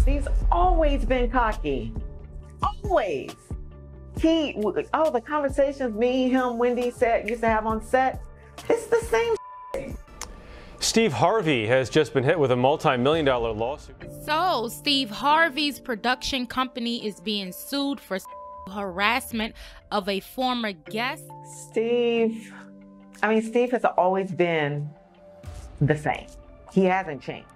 He's always been cocky. Always. The conversations me, him, Wendy used to have on set, it's the same. Steve Harvey has just been hit with a multi-million-dollar lawsuit. So, Steve Harvey's production company is being sued for harassment of a former guest. Steve has always been the same. He hasn't changed.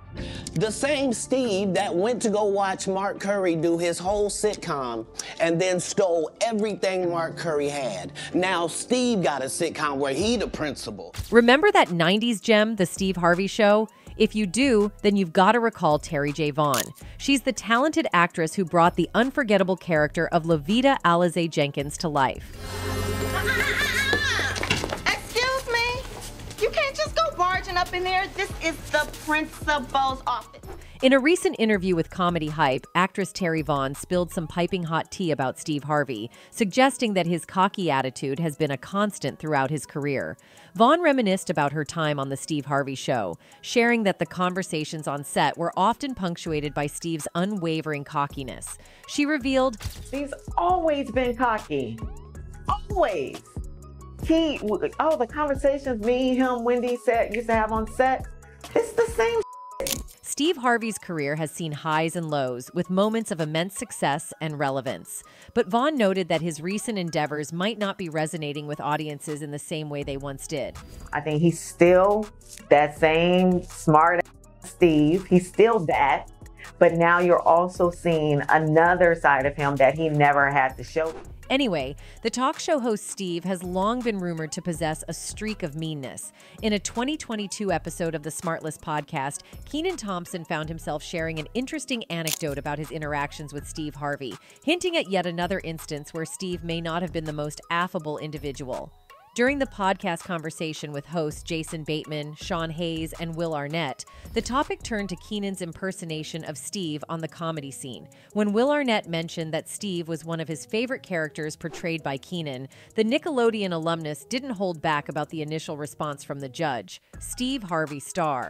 The same Steve that went to go watch Mark Curry do his whole sitcom and then stole everything Mark Curry had. Now Steve got a sitcom where he the principal. Remember that 90s gem, The Steve Harvey Show? If you do, then you've got to recall Terri Vaughn. She's the talented actress who brought the unforgettable character of Levita Alize Jenkins to life. Excuse me? You can't just go barging up in there. This is the principal's office. In a recent interview with Comedy Hype, actress Terri Vaughn spilled some piping hot tea about Steve Harvey, suggesting that his cocky attitude has been a constant throughout his career. Vaughn reminisced about her time on The Steve Harvey Show, sharing that the conversations on set were often punctuated by Steve's unwavering cockiness. She revealed, Steve's always been cocky. Always. The conversations me, him, Wendy used to have on set, it's the same. Steve Harvey's career has seen highs and lows, with moments of immense success and relevance. But Vaughn noted that his recent endeavors might not be resonating with audiences in the same way they once did. I think he's still that same smart Steve. He's still that. But now you're also seeing another side of him that he never had to show. Anyway, the talk show host Steve has long been rumored to possess a streak of meanness. In a 2022 episode of the Smartless podcast, Kenan Thompson found himself sharing an interesting anecdote about his interactions with Steve Harvey, hinting at yet another instance where Steve may not have been the most affable individual. During the podcast conversation with hosts Jason Bateman, Sean Hayes, and Will Arnett, the topic turned to Kenan's impersonation of Steve on the comedy scene. When Will Arnett mentioned that Steve was one of his favorite characters portrayed by Kenan, the Nickelodeon alumnus didn't hold back about the initial response from the judge, Steve Harvey star.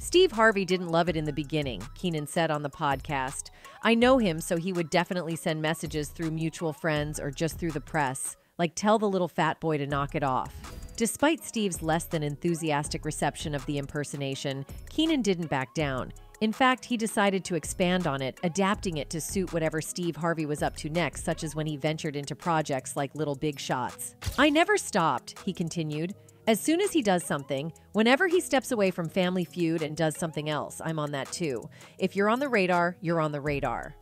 Steve Harvey didn't love it in the beginning, Kenan said on the podcast. I know him, so he would definitely send messages through mutual friends or just through the press. Like, tell the little fat boy to knock it off. Despite Steve's less than enthusiastic reception of the impersonation, Kenan didn't back down. In fact, he decided to expand on it, adapting it to suit whatever Steve Harvey was up to next, such as when he ventured into projects like Little Big Shots. I never stopped, he continued. As soon as he does something, whenever he steps away from Family Feud and does something else, I'm on that too. If you're on the radar, you're on the radar.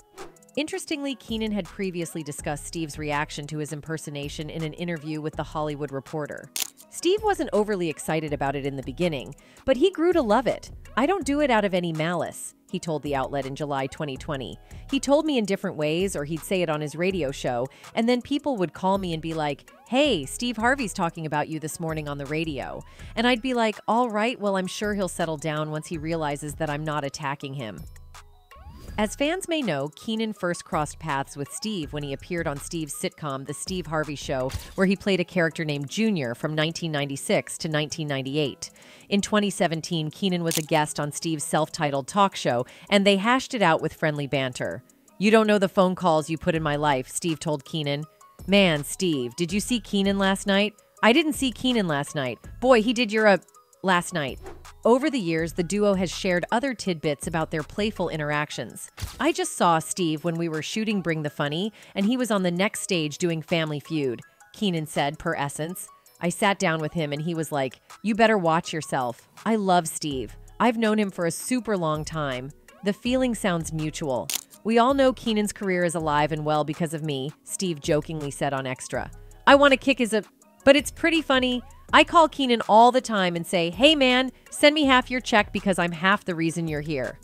Interestingly, Kenan had previously discussed Steve's reaction to his impersonation in an interview with The Hollywood Reporter. Steve wasn't overly excited about it in the beginning, but he grew to love it. I don't do it out of any malice, he told the outlet in July 2020. He told me in different ways, or he'd say it on his radio show, and then people would call me and be like, hey, Steve Harvey's talking about you this morning on the radio. And I'd be like, all right, well, I'm sure he'll settle down once he realizes that I'm not attacking him. As fans may know, Kenan first crossed paths with Steve when he appeared on Steve's sitcom, The Steve Harvey Show, where he played a character named Junior from 1996 to 1998. In 2017, Kenan was a guest on Steve's self-titled talk show, and they hashed it out with friendly banter. You don't know the phone calls you put in my life, Steve told Kenan. Man, Steve, did you see Kenan last night? I didn't see Kenan last night. Boy, he did your last night. Over the years, the duo has shared other tidbits about their playful interactions. I just saw Steve when we were shooting Bring the Funny, and he was on the next stage doing Family Feud, Kenan said per Essence. I sat down with him and he was like, you better watch yourself. I love Steve. I've known him for a super long time. The feeling sounds mutual. We all know Kenan's career is alive and well because of me, Steve jokingly said on Extra. I want to kick his but it's pretty funny. I call Kenan all the time and say, hey man, send me half your check because I'm half the reason you're here.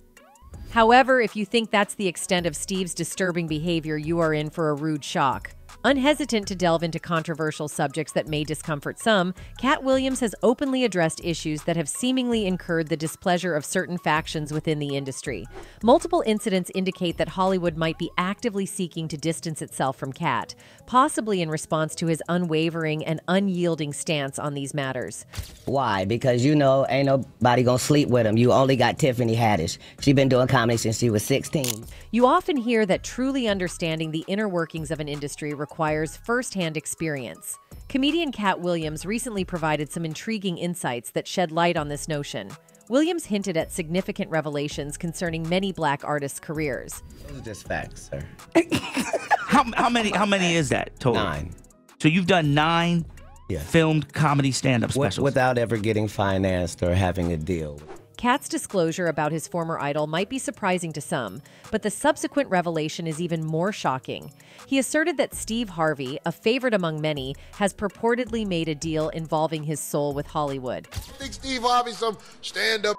However, if you think that's the extent of Steve's disturbing behavior, you are in for a rude shock. Unhesitant to delve into controversial subjects that may discomfort some, Katt Williams has openly addressed issues that have seemingly incurred the displeasure of certain factions within the industry. Multiple incidents indicate that Hollywood might be actively seeking to distance itself from Katt, possibly in response to his unwavering and unyielding stance on these matters. Why? Because ain't nobody gonna sleep with him. You only got Tiffany Haddish. She been doing comedy since she was 16. You often hear that truly understanding the inner workings of an industry requires first-hand experience. Comedian Katt Williams recently provided some intriguing insights that shed light on this notion. Williams hinted at significant revelations concerning many black artists' careers. Those are just facts, sir. How many is that total? 9. So you've done 9 Yeah. filmed comedy stand-up specials. Without ever getting financed or having a deal. Katt's disclosure about his former idol might be surprising to some, but the subsequent revelation is even more shocking. He asserted that Steve Harvey, a favorite among many, has purportedly made a deal involving his soul with Hollywood. I think Steve Harvey's some stand-up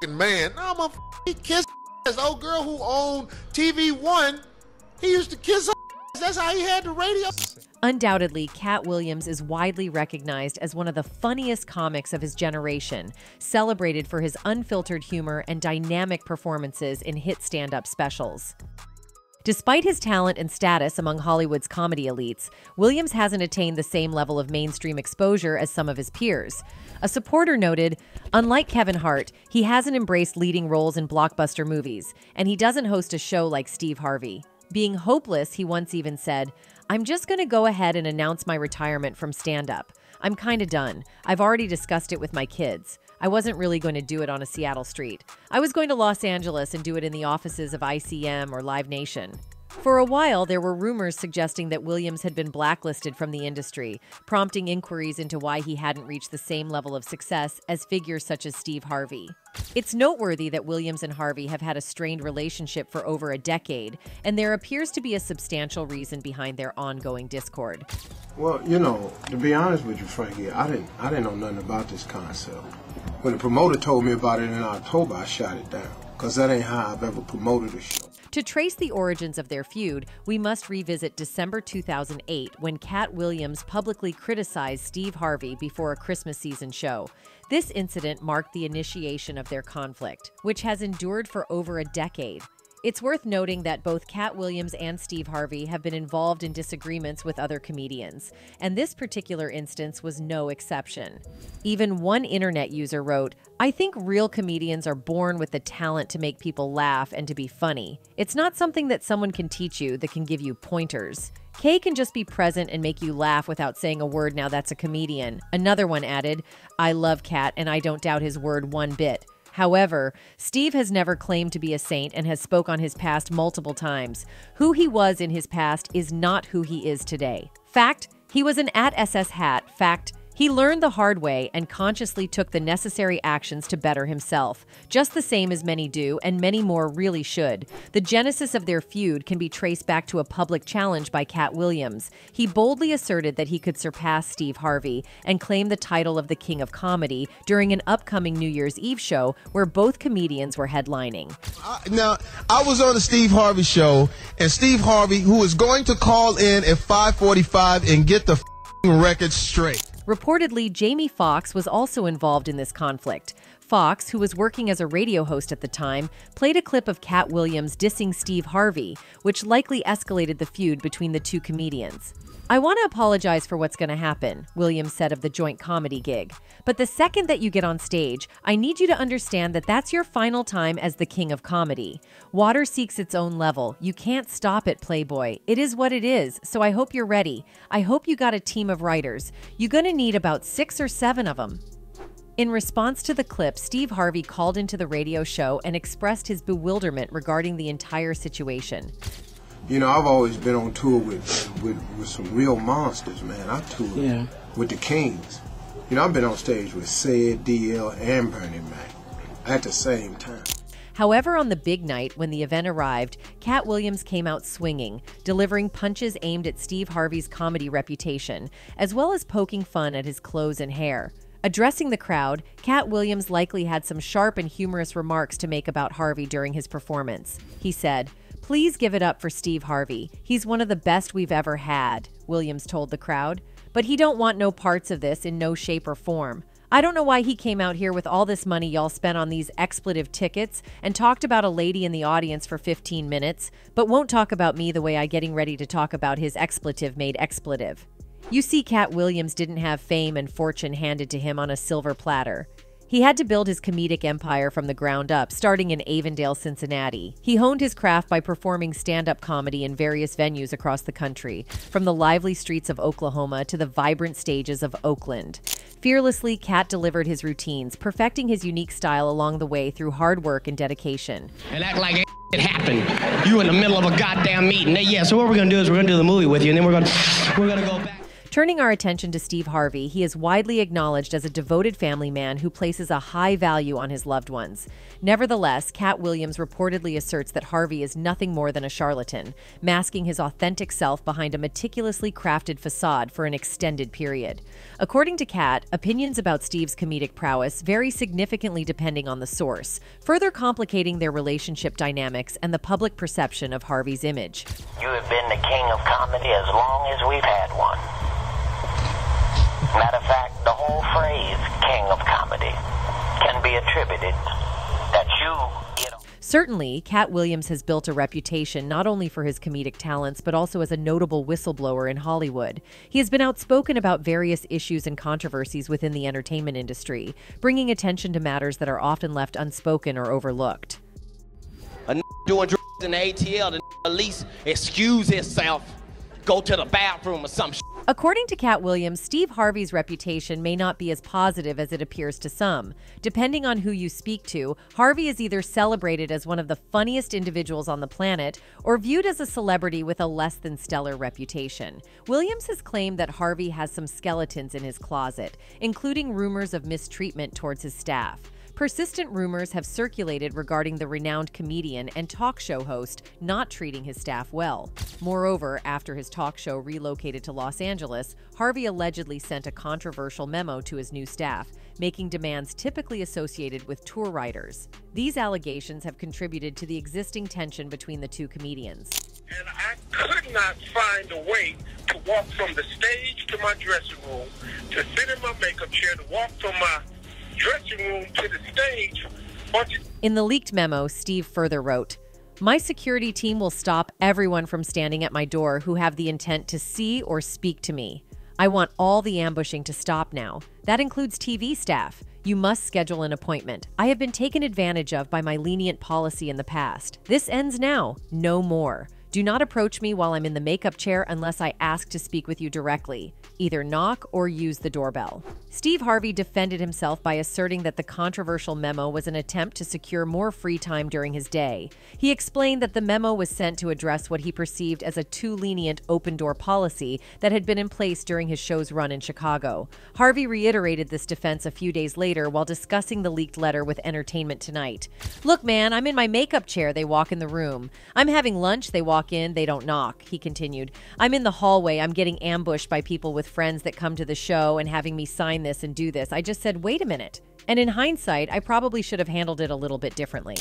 man. No, he kissed this old girl who owned TV One. He used to kiss her. That's how he had the radio. Undoubtedly, Katt Williams is widely recognized as one of the funniest comics of his generation, celebrated for his unfiltered humor and dynamic performances in hit stand-up specials. Despite his talent and status among Hollywood's comedy elites, Williams hasn't attained the same level of mainstream exposure as some of his peers. A supporter noted, unlike Kevin Hart, he hasn't embraced leading roles in blockbuster movies, and he doesn't host a show like Steve Harvey. Being hopeless, he once even said, "I'm just going to go ahead and announce my retirement from stand-up. I'm kind of done. I've already discussed it with my kids. I wasn't really going to do it on a Seattle street. I was going to Los Angeles and do it in the offices of ICM or Live Nation." For a while, there were rumors suggesting that Williams had been blacklisted from the industry, prompting inquiries into why he hadn't reached the same level of success as figures such as Steve Harvey. It's noteworthy that Williams and Harvey have had a strained relationship for over a decade, and there appears to be a substantial reason behind their ongoing discord. Well, to be honest with you, Frankie, I didn't know nothing about this concept. When the promoter told me about it in October, I shot it down, because that ain't how I've ever promoted a show. To trace the origins of their feud, we must revisit December 2008, when Katt Williams publicly criticized Steve Harvey before a Christmas season show. This incident marked the initiation of their conflict, which has endured for over a decade. It's worth noting that both Katt Williams and Steve Harvey have been involved in disagreements with other comedians, and this particular instance was no exception. Even one internet user wrote, "I think real comedians are born with the talent to make people laugh and to be funny. It's not something that someone can teach you that can give you pointers. Kay can just be present and make you laugh without saying a word. Now that's a comedian." Another one added, "I love Katt and I don't doubt his word one bit." However, Steve has never claimed to be a saint and has spoke on his past multiple times. Who he was in his past is not who he is today. Fact, he was an @SS hat. Fact, he learned the hard way and consciously took the necessary actions to better himself, just the same as many do, and many more really should. The genesis of their feud can be traced back to a public challenge by Katt Williams. He boldly asserted that he could surpass Steve Harvey and claim the title of the King of Comedy during an upcoming New Year's Eve show where both comedians were headlining. Now, I was on the Steve Harvey show, and Steve Harvey, who is going to call in at 5:45 and get the record straight. Reportedly, Jamie Foxx was also involved in this conflict. Foxx, who was working as a radio host at the time, played a clip of Katt Williams dissing Steve Harvey, which likely escalated the feud between the two comedians. "I want to apologize for what's going to happen," Williams said of the joint comedy gig. "But the second that you get on stage, I need you to understand that that's your final time as the King of Comedy. Water seeks its own level. You can't stop it, Playboy. It is what it is, so I hope you're ready. I hope you got a team of writers. You're going to need about 6 or 7 of them." In response to the clip, Steve Harvey called into the radio show and expressed his bewilderment regarding the entire situation. I've always been on tour with some real monsters, man. I toured with the Kings. I've been on stage with Sid, DL, and Bernie Mac at the same time. However, on the big night, when the event arrived, Katt Williams came out swinging, delivering punches aimed at Steve Harvey's comedy reputation, as well as poking fun at his clothes and hair. Addressing the crowd, Cat Williams likely had some sharp and humorous remarks to make about Harvey during his performance. He said, "Please give it up for Steve Harvey. He's one of the best we've ever had," Williams told the crowd. "But he don't want no parts of this in no shape or form. I don't know why he came out here with all this money y'all spent on these expletive tickets and talked about a lady in the audience for 15 minutes, but won't talk about me the way I getting ready to talk about his expletive-made expletive." You see, Cat Williams didn't have fame and fortune handed to him on a silver platter. He had to build his comedic empire from the ground up, starting in Avondale, Cincinnati. He honed his craft by performing stand-up comedy in various venues across the country, from the lively streets of Oklahoma to the vibrant stages of Oakland. Fearlessly, Cat delivered his routines, perfecting his unique style along the way through hard work and dedication. And act like it happened. You in the middle of a goddamn meeting. Yeah, so what we're gonna do is we're gonna do the movie with you, and then we're gonna go back. Turning our attention to Steve Harvey, he is widely acknowledged as a devoted family man who places a high value on his loved ones. Nevertheless, Cat Williams reportedly asserts that Harvey is nothing more than a charlatan, masking his authentic self behind a meticulously crafted facade for an extended period. According to Cat, opinions about Steve's comedic prowess vary significantly depending on the source, further complicating their relationship dynamics and the public perception of Harvey's image. You have been the king of comedy as long as we've had one. Matter of fact, the whole phrase, king of comedy, can be attributed that you get. Certainly, Cat Williams has built a reputation not only for his comedic talents, but also as a notable whistleblower in Hollywood. He has been outspoken about various issues and controversies within the entertainment industry, bringing attention to matters that are often left unspoken or overlooked. A doing drugs in the ATL, the at least excuse himself, go to the bathroom or some shit. According to Cat Williams, Steve Harvey's reputation may not be as positive as it appears to some. Depending on who you speak to, Harvey is either celebrated as one of the funniest individuals on the planet or viewed as a celebrity with a less than stellar reputation. Williams has claimed that Harvey has some skeletons in his closet, including rumors of mistreatment towards his staff. Persistent rumors have circulated regarding the renowned comedian and talk show host not treating his staff well. Moreover, after his talk show relocated to Los Angeles, Harvey allegedly sent a controversial memo to his new staff, making demands typically associated with tour writers. These allegations have contributed to the existing tension between the two comedians. And I could not find a way to walk from the stage to my dressing room, to sit in my makeup chair, to walk from my dressing room to the stage. In the leaked memo, Steve further wrote, "My security team will stop everyone from standing at my door who have the intent to see or speak to me. I want all the ambushing to stop now. That includes TV staff. You must schedule an appointment. I have been taken advantage of by my lenient policy in the past. This ends now. No more. Do not approach me while I'm in the makeup chair unless I ask to speak with you directly. Either knock or use the doorbell." Steve Harvey defended himself by asserting that the controversial memo was an attempt to secure more free time during his day. He explained that the memo was sent to address what he perceived as a too lenient open-door policy that had been in place during his show's run in Chicago. Harvey reiterated this defense a few days later while discussing the leaked letter with Entertainment Tonight. "Look, man, I'm in my makeup chair, they walk in the room. I'm having lunch, they walk in, they don't knock," he continued. "I'm in the hallway, I'm getting ambushed by people with friends that come to the show and having me sign this and do this. I just said, wait a minute. And in hindsight, I probably should have handled it a little bit differently."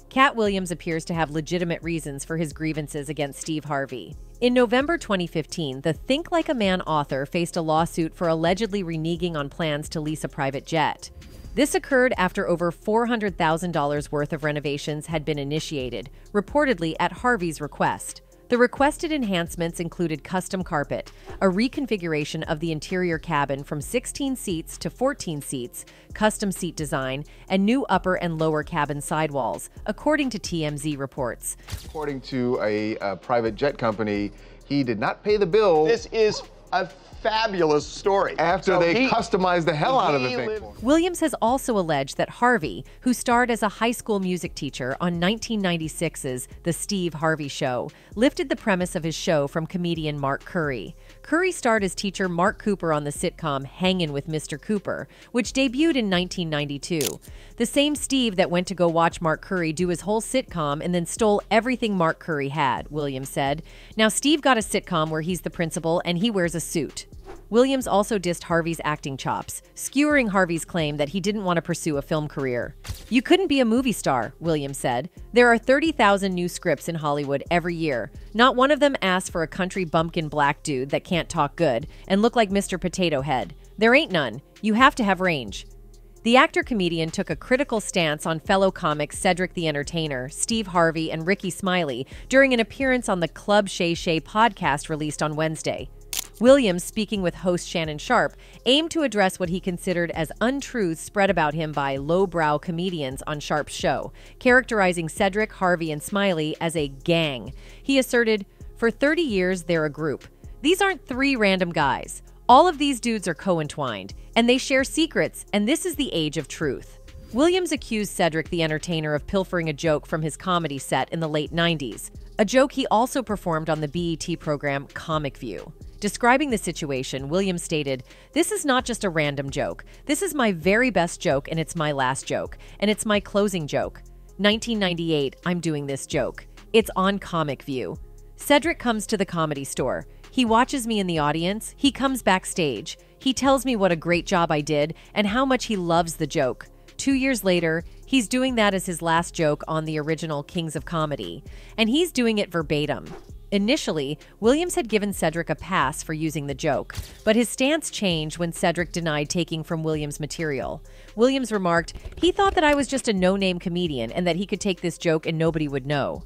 Cat Williams appears to have legitimate reasons for his grievances against Steve Harvey. In November 2015, the Think Like a Man author faced a lawsuit for allegedly reneging on plans to lease a private jet. This occurred after over $400,000 worth of renovations had been initiated, reportedly at Harvey's request. The requested enhancements included custom carpet, a reconfiguration of the interior cabin from 16 seats to 14 seats, custom seat design, and new upper and lower cabin sidewalls, according to TMZ reports. According to a private jet company, he did not pay the bill. This is a fabulous story. After they customized the hell out of the thing. Williams has also alleged that Harvey, who starred as a high school music teacher on 1996's The Steve Harvey Show, lifted the premise of his show from comedian Mark Curry. Curry starred as teacher Mark Cooper on the sitcom Hangin' with Mr. Cooper, which debuted in 1992. The same Steve that went to go watch Mark Curry do his whole sitcom and then stole everything Mark Curry had, Williams said. Now Steve got a sitcom where he's the principal and he wears a suit. Williams also dissed Harvey's acting chops, skewering Harvey's claim that he didn't want to pursue a film career. "You couldn't be a movie star," Williams said. "There are 30,000 new scripts in Hollywood every year. Not one of them asks for a country bumpkin black dude that can't talk good and look like Mr. Potato Head. There ain't none. You have to have range." The actor-comedian took a critical stance on fellow comics Cedric the Entertainer, Steve Harvey, and Ricky Smiley during an appearance on the Club Shay Shay podcast released on Wednesday. Williams, speaking with host Shannon Sharpe, aimed to address what he considered as untruths spread about him by lowbrow comedians on Sharpe's show, characterizing Cedric, Harvey, and Smiley as a gang. He asserted, "For 30 years, they're a group. These aren't three random guys. All of these dudes are co-entwined, and they share secrets, and this is the age of truth." Williams accused Cedric the Entertainer of pilfering a joke from his comedy set in the late 90s, a joke he also performed on the BET program Comic View. Describing the situation, Williams stated, "This is not just a random joke. This is my very best joke, and it's my last joke, and it's my closing joke. 1998, I'm doing this joke. It's on Comic View." Cedric comes to the Comedy Store. He watches me in the audience. He comes backstage. He tells me what a great job I did and how much he loves the joke. 2 years later, he's doing that as his last joke on the original Kings of Comedy, and he's doing it verbatim. Initially, Williams had given Cedric a pass for using the joke, but his stance changed when Cedric denied taking from Williams' material. Williams remarked, "He thought that I was just a no-name comedian and that he could take this joke and nobody would know."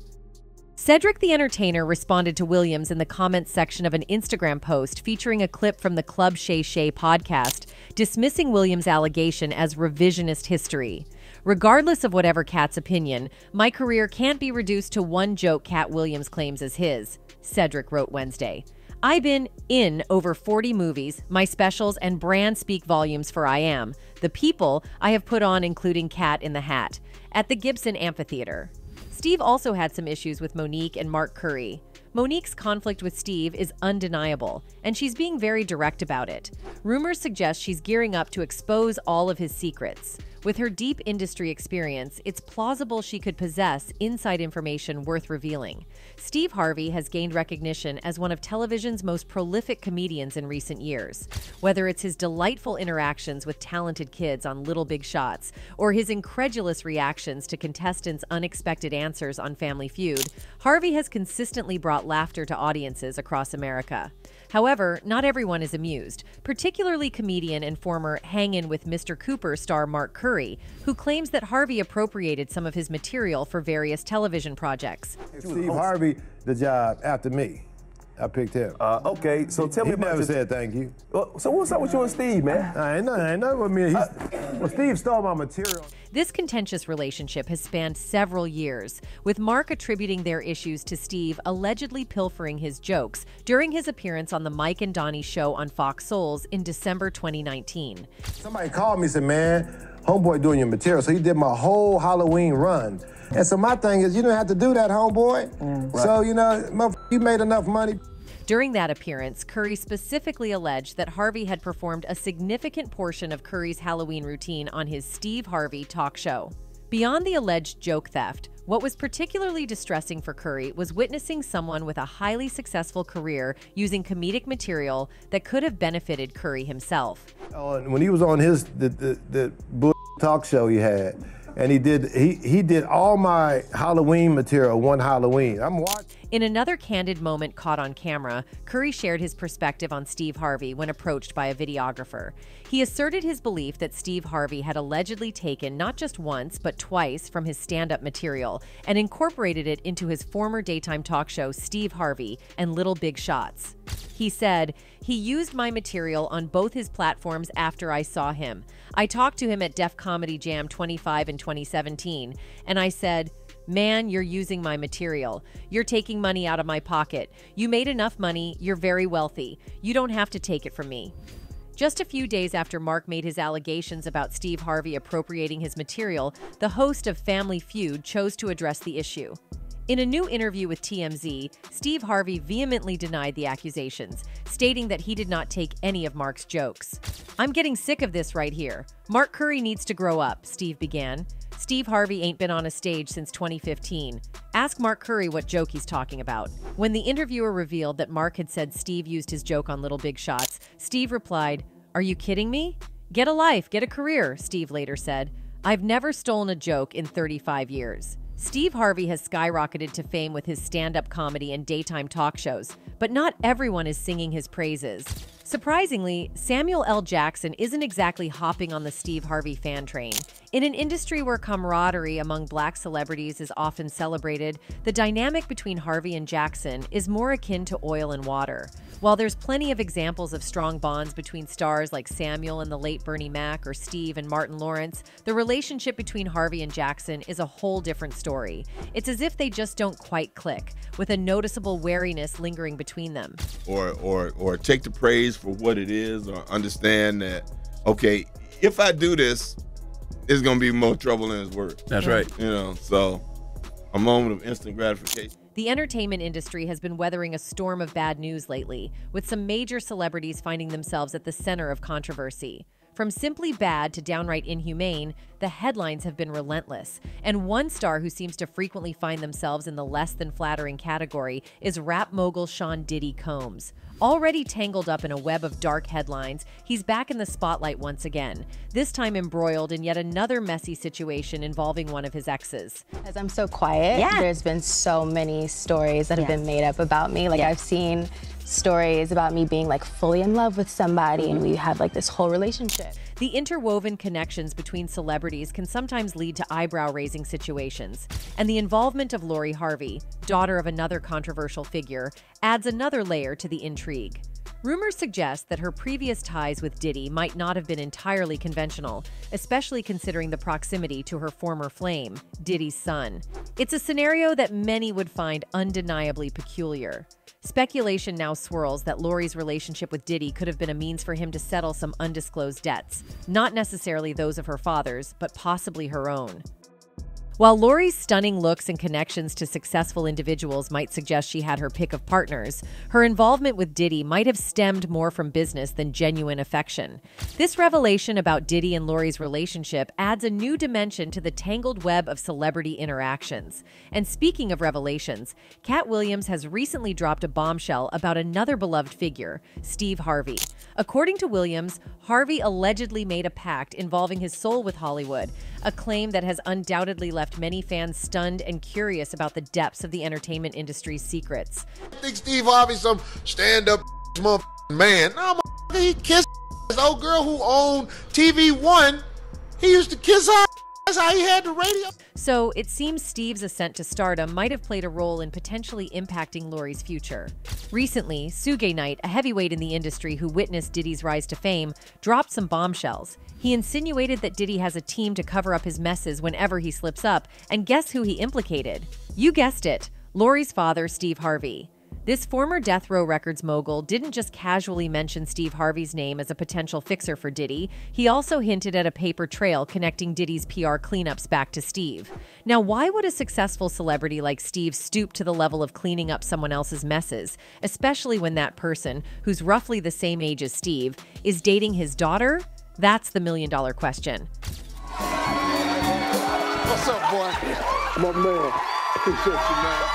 Cedric the Entertainer responded to Williams in the comments section of an Instagram post featuring a clip from the Club Shay Shay podcast, dismissing Williams' allegation as revisionist history. "Regardless of whatever Kat's opinion, my career can't be reduced to one joke Cat Williams claims as his," Cedric wrote Wednesday. "I've been in over 40 movies, my specials and brand speak volumes for I Am, the people I have put on including Cat in the Hat, at the Gibson Amphitheater." Steve also had some issues with Monique and Mark Curry. Monique's conflict with Steve is undeniable, and she's being very direct about it. Rumors suggest she's gearing up to expose all of his secrets. With her deep industry experience, it's plausible she could possess inside information worth revealing. Steve Harvey has gained recognition as one of television's most prolific comedians in recent years. Whether it's his delightful interactions with talented kids on Little Big Shots, or his incredulous reactions to contestants' unexpected answers on Family Feud, Harvey has consistently brought laughter to audiences across America. However, not everyone is amused, particularly comedian and former Hang-In with Mr. Cooper star Mark Curry, who claims that Harvey appropriated some of his material for various television projects. Steve Harvey, the job after me. I picked him. Okay, so tell me about never said thank you. So what's up with you and Steve, man? Ain't nothing with me. Well, Steve stole my material. This contentious relationship has spanned several years, with Mark attributing their issues to Steve allegedly pilfering his jokes during his appearance on the Mike and Donnie show on Fox Souls in December 2019. Somebody called me and said, "Man, homeboy doing your material." So he did my whole Halloween run. And so my thing is, you don't have to do that, homeboy. Right. So, you know, you made enough money. During that appearance, Curry specifically alleged that Harvey had performed a significant portion of Curry's Halloween routine on his Steve Harvey talk show. Beyond the alleged joke theft, what was particularly distressing for Curry was witnessing someone with a highly successful career using comedic material that could have benefited Curry himself. When he was on his the bull talk show he had, and he did all my Halloween material one Halloween. I'm watching. In another candid moment caught on camera, Curry shared his perspective on Steve Harvey when approached by a videographer. He asserted his belief that Steve Harvey had allegedly taken not just once, but twice from his stand-up material and incorporated it into his former daytime talk show, Steve Harvey and Little Big Shots. He said, "He used my material on both his platforms after I saw him. I talked to him at Def Comedy Jam 25 in 2017, and I said, 'Man, you're using my material. You're taking money out of my pocket. You made enough money. You're very wealthy. You don't have to take it from me.'" Just a few days after Mark made his allegations about Steve Harvey appropriating his material, the host of Family Feud chose to address the issue. In a new interview with TMZ, Steve Harvey vehemently denied the accusations, stating that he did not take any of Mark's jokes. "I'm getting sick of this right here. Mark Curry needs to grow up," Steve began. Steve Harvey ain't been on a stage since 2015. Ask Mark Curry what joke he's talking about. When the interviewer revealed that Mark had said Steve used his joke on Little Big Shots, Steve replied, "Are you kidding me? Get a life, get a career," Steve later said. "I've never stolen a joke in 35 years." Steve Harvey has skyrocketed to fame with his stand-up comedy and daytime talk shows, but not everyone is singing his praises. Surprisingly, Samuel L. Jackson isn't exactly hopping on the Steve Harvey fan train. In an industry where camaraderie among black celebrities is often celebrated, the dynamic between Harvey and Jackson is more akin to oil and water. While there's plenty of examples of strong bonds between stars like Samuel and the late Bernie Mac or Steve and Martin Lawrence, the relationship between Harvey and Jackson is a whole different story. It's as if they just don't quite click, with a noticeable wariness lingering between them. Or take the praise for what it is, or understand that, okay, if I do this, it's gonna be more trouble than it's worth. That's right. You know, so a moment of instant gratification. The entertainment industry has been weathering a storm of bad news lately, with some major celebrities finding themselves at the center of controversy. From simply bad to downright inhumane, the headlines have been relentless. And one star who seems to frequently find themselves in the less than flattering category is rap mogul Sean Diddy Combs. Already tangled up in a web of dark headlines, he's back in the spotlight once again, this time embroiled in yet another messy situation involving one of his exes. Because I'm so quiet, there's been so many stories that have been made up about me. Like I've seen stories about me being like fully in love with somebody and we have like this whole relationship. The interwoven connections between celebrities can sometimes lead to eyebrow-raising situations, and the involvement of Lori Harvey, daughter of another controversial figure, adds another layer to the intrigue. Rumors suggest that her previous ties with Diddy might not have been entirely conventional, especially considering the proximity to her former flame, Diddy's son. It's a scenario that many would find undeniably peculiar. Speculation now swirls that Lori's relationship with Diddy could have been a means for him to settle some undisclosed debts, not necessarily those of her father's, but possibly her own. While Lori's stunning looks and connections to successful individuals might suggest she had her pick of partners, her involvement with Diddy might have stemmed more from business than genuine affection. This revelation about Diddy and Lori's relationship adds a new dimension to the tangled web of celebrity interactions. And speaking of revelations, Cat Williams has recently dropped a bombshell about another beloved figure, Steve Harvey. According to Williams, Harvey allegedly made a pact involving his soul with Hollywood, a claim that has undoubtedly left many fans stunned and curious about the depths of the entertainment industry's secrets. I think Steve Harvey some stand-up motherfucking man. No, he kissed this old girl who owned TV One. He used to kiss her. That's how he had the radio. So it seems Steve's ascent to stardom might have played a role in potentially impacting Lori's future. Recently, Suge Knight, a heavyweight in the industry who witnessed Diddy's rise to fame, dropped some bombshells. He insinuated that Diddy has a team to cover up his messes whenever he slips up, and guess who he implicated? You guessed it, Lori's father, Steve Harvey. This former Death Row Records mogul didn't just casually mention Steve Harvey's name as a potential fixer for Diddy, he also hinted at a paper trail connecting Diddy's PR cleanups back to Steve. Now, why would a successful celebrity like Steve stoop to the level of cleaning up someone else's messes, especially when that person, who's roughly the same age as Steve, is dating his daughter? That's the million-dollar question. What's up, boy? My man. Appreciate you, man.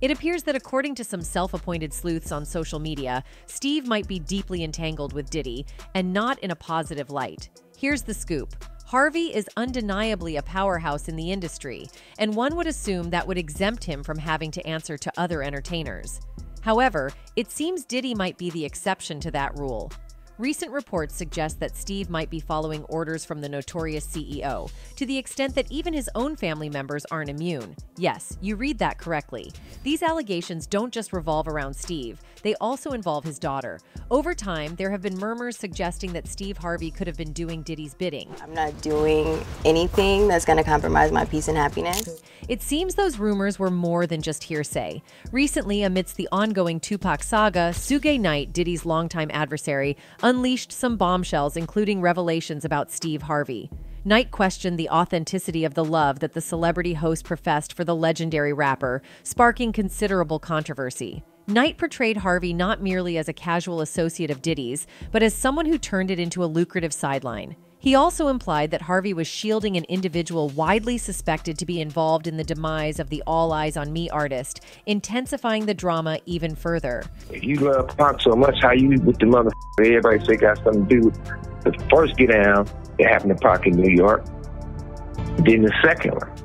It appears that according to some self-appointed sleuths on social media, Steve might be deeply entangled with Diddy, and not in a positive light. Here's the scoop. Harvey is undeniably a powerhouse in the industry, and one would assume that would exempt him from having to answer to other entertainers. However, it seems Diddy might be the exception to that rule. Recent reports suggest that Steve might be following orders from the notorious CEO, to the extent that even his own family members aren't immune. Yes, you read that correctly. These allegations don't just revolve around Steve, they also involve his daughter. Over time, there have been murmurs suggesting that Steve Harvey could have been doing Diddy's bidding. I'm not doing anything that's going to compromise my peace and happiness. It seems those rumors were more than just hearsay. Recently, amidst the ongoing Tupac saga, Suge Knight, Diddy's longtime adversary, unleashed some bombshells, including revelations about Steve Harvey. Knight questioned the authenticity of the love that the celebrity host professed for the legendary rapper, sparking considerable controversy. Knight portrayed Harvey not merely as a casual associate of Diddy's, but as someone who turned it into a lucrative sideline. He also implied that Harvey was shielding an individual widely suspected to be involved in the demise of the All Eyes on Me artist, intensifying the drama even further. If you love Pac so much, how you with the mother everybody say got something to do with the first get down that happened to Pac in New York, then the second one.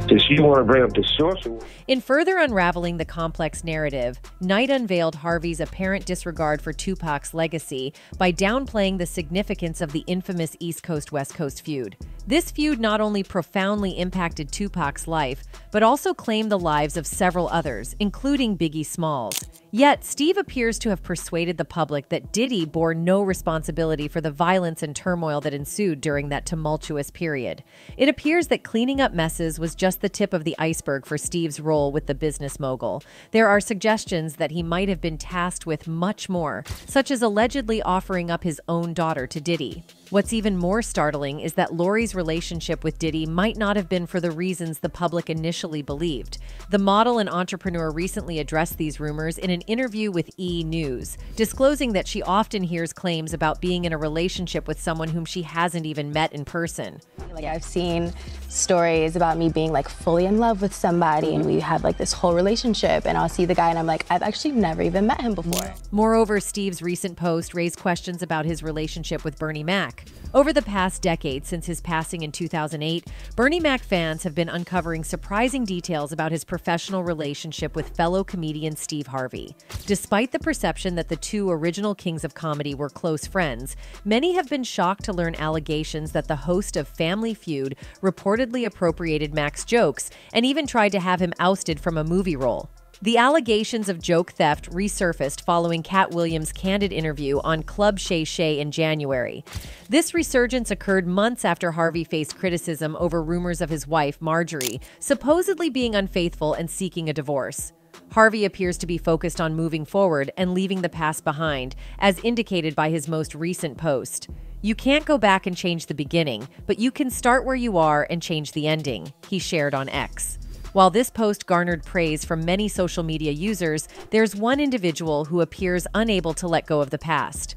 Since you want to bring up the sorcerer. In further unraveling the complex narrative, Knight unveiled Harvey's apparent disregard for Tupac's legacy by downplaying the significance of the infamous East Coast-West Coast feud. This feud not only profoundly impacted Tupac's life, but also claimed the lives of several others, including Biggie Smalls. Yet, Steve appears to have persuaded the public that Diddy bore no responsibility for the violence and turmoil that ensued during that tumultuous period. It appears that cleaning up messes was just the tip of the iceberg for Steve's role with the business mogul. There are suggestions that he might have been tasked with much more, such as allegedly offering up his own daughter to Diddy. What's even more startling is that Lori's relationship with Diddy might not have been for the reasons the public initially believed. The model and entrepreneur recently addressed these rumors in an interview with E! News, disclosing that she often hears claims about being in a relationship with someone whom she hasn't even met in person. Like, I've seen stories about me being like fully in love with somebody and we have like this whole relationship, and I'll see the guy and I'm like, I've actually never even met him before. Moreover, Steve's recent post raised questions about his relationship with Bernie Mac. Over the past decade since his passing in 2008, Bernie Mac fans have been uncovering surprising details about his professional relationship with fellow comedian Steve Harvey. Despite the perception that the two original kings of comedy were close friends, many have been shocked to learn allegations that the host of Family Feud reportedly appropriated Mac's jokes and even tried to have him ousted from a movie role. The allegations of joke theft resurfaced following Cat Williams' candid interview on Club Shay Shay in January. This resurgence occurred months after Harvey faced criticism over rumors of his wife, Marjorie, supposedly being unfaithful and seeking a divorce. Harvey appears to be focused on moving forward and leaving the past behind, as indicated by his most recent post. "You can't go back and change the beginning, but you can start where you are and change the ending," he shared on X. While this post garnered praise from many social media users, there's one individual who appears unable to let go of the past.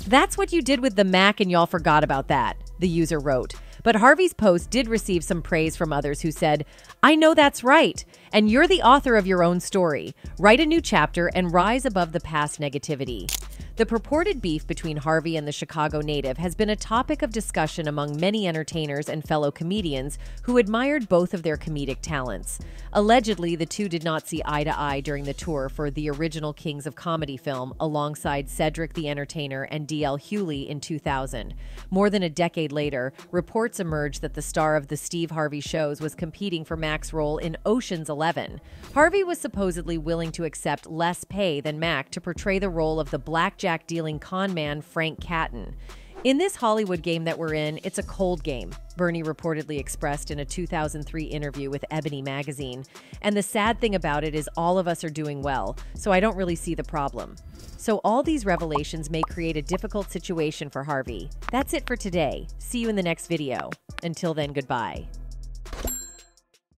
"That's what you did with the Mac and y'all forgot about that," the user wrote. But Harvey's post did receive some praise from others who said, "I know that's right, and you're the author of your own story. Write a new chapter and rise above the past negativity." The purported beef between Harvey and the Chicago native has been a topic of discussion among many entertainers and fellow comedians who admired both of their comedic talents. Allegedly, the two did not see eye to eye during the tour for the original Kings of Comedy film alongside Cedric the Entertainer and D.L. Hewley in 2000. More than a decade later, reports emerged that the star of the Steve Harvey shows was competing for Mac's role in Ocean's 11. Harvey was supposedly willing to accept less pay than Mac to portray the role of the blackjack-dealing con man Frank Catton. "In this Hollywood game that we're in, it's a cold game," Bernie reportedly expressed in a 2003 interview with Ebony magazine. "And the sad thing about it is all of us are doing well, so I don't really see the problem." So all these revelations may create a difficult situation for Harvey. That's it for today. See you in the next video. Until then, goodbye.